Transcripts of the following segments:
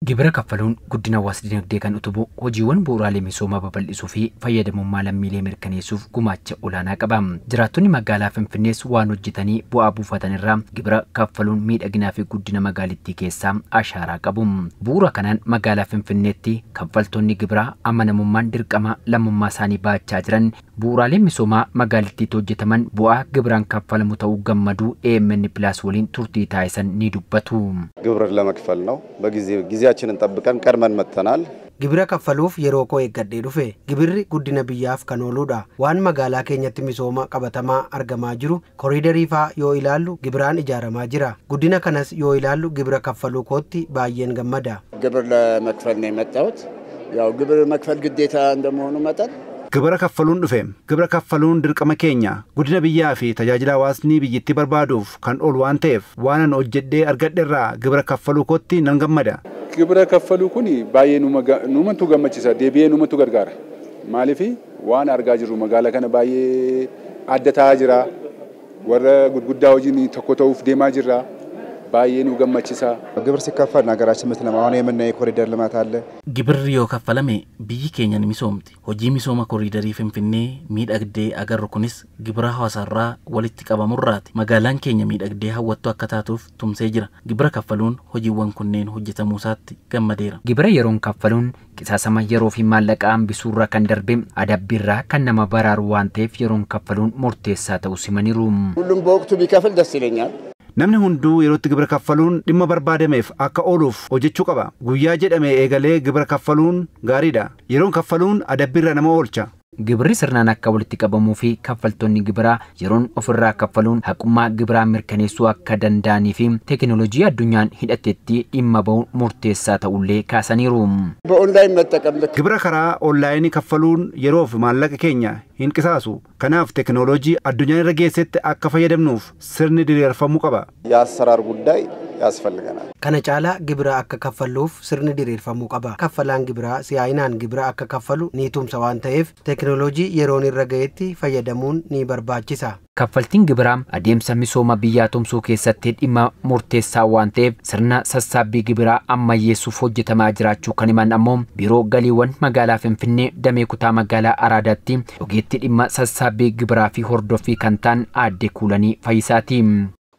Gibira kaffaluun guddina hawaasa dinagdee kan utubu hojiiwwan bu'uuraalee misoomaa babal'isuu fi fayyadamummaa lammiilee mirkaneessuuf gumaacha olaanaa qaba. Jiraattonni magaalaa Finfinnees waan hojjetanii bu'aa buufatan irraa gibira kaffaluun miidhaginaa fi guddina magaalittii keessaa ashaaraa qabu. Bu'uura kanaan magaalaa Finfinneetti kaffaltoonni gibiraa amanamummaan dirqama lammummaa isaanii baachaa jiran bu'uuraalee misoomaa magaalittiitti hojjetaman bu'aa gibiraan kaffalamu ta'uu gammaduu AMN Plus waliin turtii taasisan ni dubbatu. ግብር ለመክፈል ነው ጊዜያችንን ጠብቀን ቀድመን መጥተናል Gibira kaffaluuf yeroo koo eeggadhee dhufe gibirri guddina biyyaaf kan ooluudha waan magaalaa keenyatti misooma qabatamaa argamaa jiru koriidarii faa yoo ilaallu gibiraan ijaaramaa jira guddina kanas yoo ilaallu gibira kaffaluu kootti baay'een gammada ግብር ለመክፈል ነው የመጣሁት ያው ግብር መክፈል ግዴታ እንደመሆኑ መጠን Gibira kaffaluun dhufeem. Gibira kaffaluun dirqama keenya guddina biyyaa fi tajaajila hawaasni biyyatti barbaaduuf kan oolu waan ta'eef waan an hojjedhee argadheerraa gibira kaffaluu kootti nan gammada. Gibira kaffaluu kuni baay'ee numantu gammachiisa deebi'ee numantu gargaara. Maaliif waan argaa jirru magaalaa kana baay'ee adda ta'aa jira. Warra gurguddaa hojiin tokko ta'uuf deemaa jirra. baay'ee nu gammachiisa. ግብር ሲከፈል ነገራችን ምትለማ አሁን የምናየው ኮሪደር ልማት አለ ግብር yoo kaffalame biyyi keenya ni misoomti hojii misooma koriidarii Finfinnee miidhagdee agarru kunis gibira hawaasarraa walitti qabamurraati magaalaan keenya miidhagdee hawwattu akka taatuuf tumsee jira gibira kaffaluun hojiiwwan kunneen hojjetamuu isaatti gammadeera Gibira yeroon kaffaluun qisaasama yeroo fi maallaqa hambisuurraa kan darbe adabbiirraa kan nama baraaru waan ta'eef yeroon kaffaluun murteessaa ta'uu simaniiru ሁሉም በወቅቱ ቢከፍል ደስ ይለኛል Namni hunduu yerootti gibira kaffaluun dhimma barbaadameef akka ooluuf hojjechuu qaba. Guyyaa jedhame eegalee gibira kaffaluun gaariidha. Yeroon kaffaluun adabbiirra nama oolcha. Gibirri sirnaan akka walitti qabamuu fi kaffaltoonni gibiraa yeroon ofirraa kaffaluun haqummaa gibiraa mirkaneessuu akka danda'anii fi teekinooloojii addunyaan hidhatetti dhimma ba'uun murteessaa ta'ullee kaasaniiru. በኦንላይን መጠቀም Gibira karaa onlaayinii kaffaluun yeroo fi maallaqa keenya hin qisaasu. Kanaaf teekinooloojii addunyaan irra geessetti akka fayyadamnuuf sirni diriirfamuu qaba. የአሰራር ጉዳይ ያስፈልገናል kana caalaa gibira akka kaffalluuf sirni diriirfamuu qaba kaffalaan gibiraa siyaayinaan gibira akka kaffalu ni tumsa waan ta'eef teekinooloojii yeroon irra ga'etti fayyadamuun ni barbaachisa Kaffaltiin gibiraa adeemsa misooma biyyaa tumsuu keessatti dhimma murteessaa waan ta'eef sirna sassaabbii gibiraa ammayyeessuuf hojjetamaa jiraachuu kan himan ammoo biiroo galiiwwan magaalaa Finfinnee damee kutaa magaalaa Araadaatti ogeettii dhimma sassaabbii gibiraa fi hordoffii kan ta'an aadde Kuulanii Fayyisaati.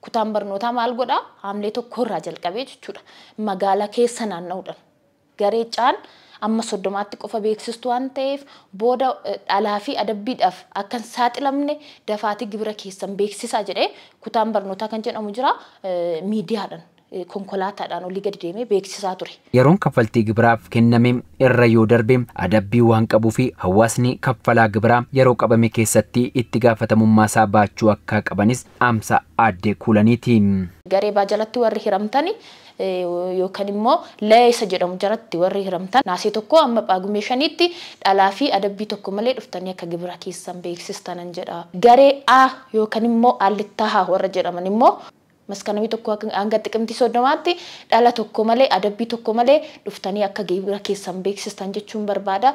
kutaan barnootaa maal godha haamlee tokko irraa jalqabee jechuudha magaalaa keessa naanna'uudhaan garee caan amma 30tti qofa beeksistu waan ta'eef booda dhalaa fi adabbiidhaaf akka saaxilamne dafaatii gibira keessan beeksisaa jedhee kutaan barnootaa kan jedhamu jira miidiyaadhaan konkolaataadhaan olii gadi deemee beeksisaa ture. Yeroon kaffaltii gibiraaf kenname irra yoo darbe adabbii waan qabuu fi hawaasni kaffalaa gibiraa yeroo qabame keessatti itti gaafatamummaa isaa baachuu akka qabanis amsa aadde Kuulaniiti. Garee baajalatti warri hiramtani yookaan immoo leessa jedhamu jaratti warri hiramtan naasii tokko amma Paagumee 5tti dhalaa fi adabbii tokko malee dhuftanii akka gibira keessan beeksistanan jedha. Garee A yookaan immoo Alittaa warra jedhaman immoo maskanami tokko hanga xiqimtii 30tti dhala tokko malee adabbii tokko malee dhuftanii akka gibira keessan beeksistan jechuun barbaada.